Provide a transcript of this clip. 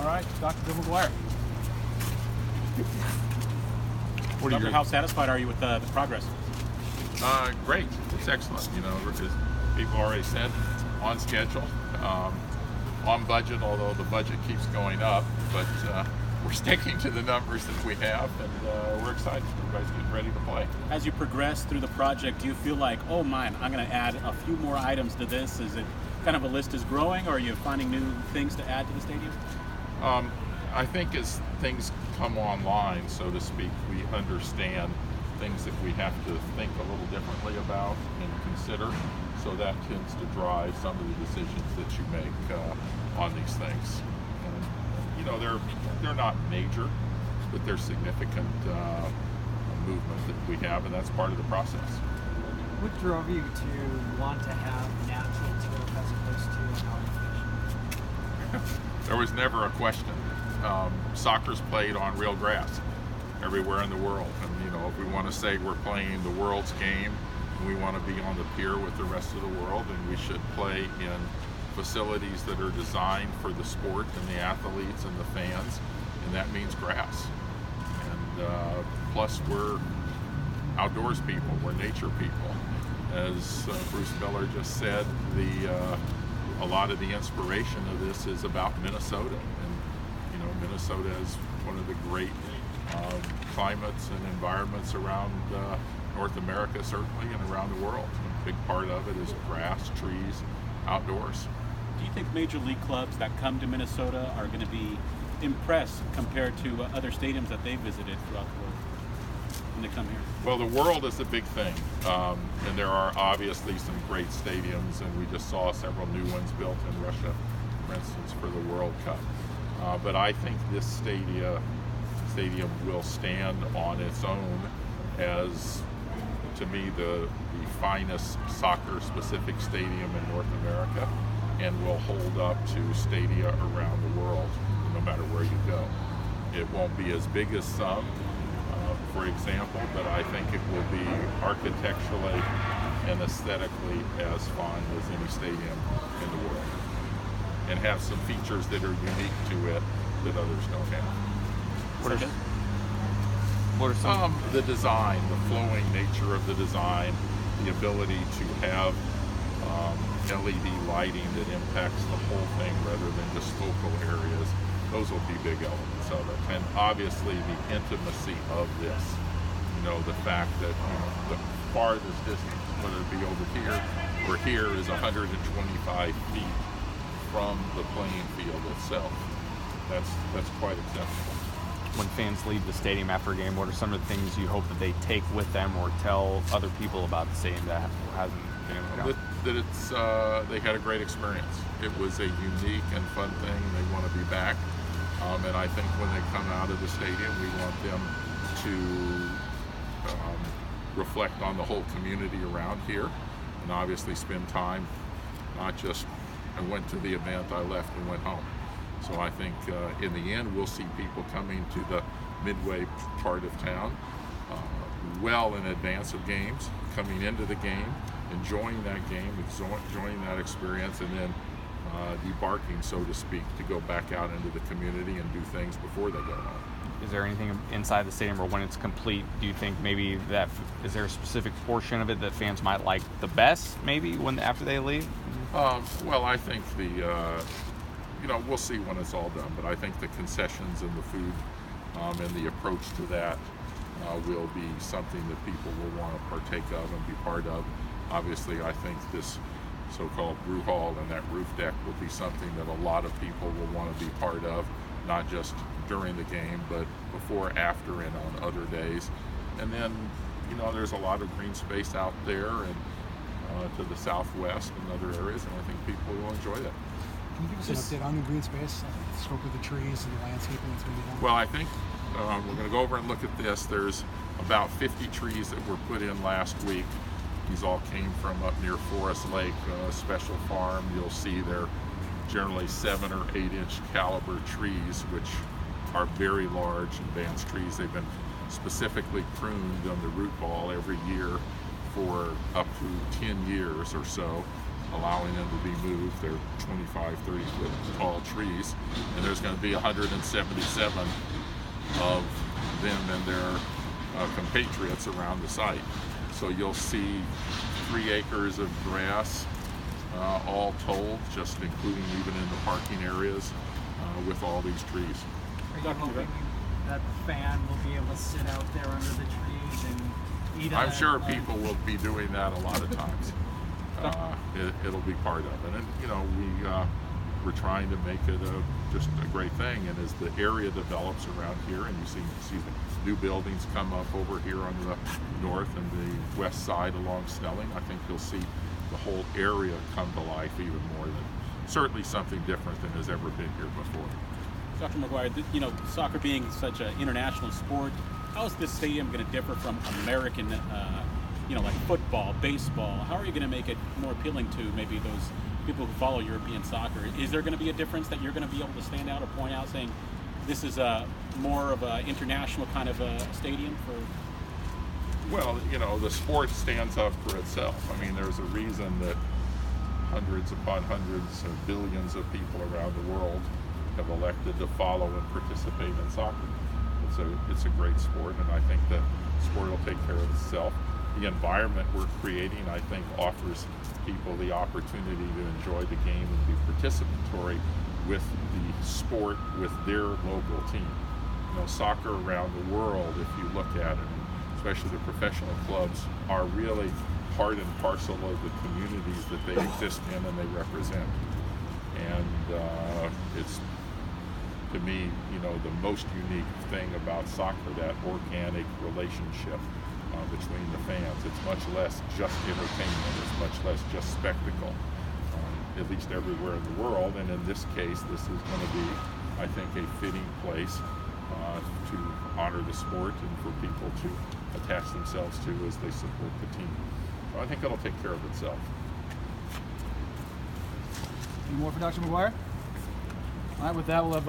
right, Dr. McGuire. Doctor, how satisfied are you with the progress? Great. It's excellent. You know, as people already said, on schedule, on budget, although the budget keeps going up, but we're sticking to the numbers that we have, and we're excited. Everybody's getting ready to play. As you progress through the project, do you feel like, oh man, I'm going to add a few more items to this? Is it kind of a list is growing, or are you finding new things to add to the stadium? I think as things come online, so to speak, we understand things that we have to think a little differently about and consider. So that tends to drive some of the decisions that you make on these things. And, you know, they're not major, but they're significant movement that we have, and that's part of the process. What drove you to want to have natural turf as opposed to artificial? There was never a question. Soccer's played on real grass everywhere in the world, and you know, if we want to say we're playing the world's game, we want to be on the pier with the rest of the world, and we should play in facilities that are designed for the sport and the athletes and the fans, and that means grass. And plus, we're outdoors people, we're nature people. As Bruce Miller just said, a lot of the inspiration of this is about Minnesota, and you know, Minnesota is one of the great climates and environments around North America, certainly, and around the world. A big part of it is grass, trees, outdoors. Do you think major league clubs that come to Minnesota are going to be impressed compared to other stadiums that they visited throughout the world when they come here? Well, the world is a big thing, and there are obviously some great stadiums, and we just saw several new ones built in Russia, for instance, for the World Cup. But I think this stadium will stand on its own as, to me, the finest soccer-specific stadium in North America, and will hold up to stadia around the world, no matter where you go. It won't be as big as some, for example, but I think it will be architecturally and aesthetically as fine as any stadium in the world, and have some features that are unique to it that others don't have. What are some? The design, the flowing nature of the design, the ability to have LED lighting that impacts the whole thing rather than just focal areas. Those will be big elements of it. And obviously the intimacy of this, you know, the fact that, you know, the farthest distance, whether it be over here or here, is 125 feet from the playing field itself. That's quite exceptional. When fans leave the stadium after a game, what are some of the things you hope that they take with them or tell other people about the stadium that hasn't been able to go? That it's they had a great experience. It was a unique and fun thing. They want to be back, and I think when they come out of the stadium, we want them to reflect on the whole community around here, and obviously spend time, not just I went to the event, I left and went home. So I think in the end, we'll see people coming to the midway part of town well in advance of games, coming into the game, enjoying that game, enjoying that experience, and then debarking, so to speak, to go back out into the community and do things before they go home. Is there anything inside the stadium, or when it's complete, do you think maybe that is there a specific portion of it that fans might like the best, maybe after they leave? Well, I think you know, we'll see when it's all done, but I think the concessions and the food and the approach to that will be something that people will want to partake of and be part of. Obviously, I think this so-called brew hall and that roof deck will be something that a lot of people will want to be part of, not just during the game, but before, after, and on other days. And then, you know, there's a lot of green space out there and to the southwest and other areas, and I think people will enjoy that. Can you give us an update on the green space, the scope of the trees and the landscaping that's going to be done? Well, I think we're going to go over and look at this. There's about 50 trees that were put in last week. These all came from up near Forest Lake, special farm. You'll see they're generally 7 or 8 inch caliber trees, which are very large advanced trees. They've been specifically pruned on the root ball every year for up to 10 years or so. allowing them to be moved. They're 25, 30 foot tall trees, and there's going to be 177 of them and their compatriots around the site. So you'll see 3 acres of grass, all told, just including even in the parking areas, with all these trees. Are you hoping that the fan will be able to sit out there under the trees and eat? I'm sure people will be doing that a lot of times. It'll be part of it, and you know we're trying to make it just a great thing. And as the area develops around here, and you see the new buildings come up over here on the north and the west side along Snelling, I think you'll see the whole area come to life even more than certainly something different than has ever been here before. Dr. McGuire, you know, soccer being such an international sport, how is this stadium going to differ from American, you know, like football, baseball? How are you going to make it more appealing to maybe those people who follow European soccer? Is there going to be a difference that you're going to be able to stand out or point out, saying this is more of an international kind of a stadium for? Well, you know, the sport stands up for itself. I mean, there's a reason that hundreds upon hundreds of billions of people around the world have elected to follow and participate in soccer. It's a great sport, and I think the sport will take care of itself. The environment we're creating, I think, offers people the opportunity to enjoy the game and be participatory with the sport, with their local team. You know, soccer around the world, if you look at it, especially the professional clubs, are really part and parcel of the communities that they exist in and they represent. And it's, to me, you know, the most unique thing about soccer, that organic relationship between the fans. It's much less just entertainment, it's much less just spectacle, at least everywhere in the world. And in this case, this is going to be, I think, a fitting place to honor the sport and for people to attach themselves to as they support the team. So I think it'll take care of itself. Any more for Dr. McGuire? All right, with that, we'll have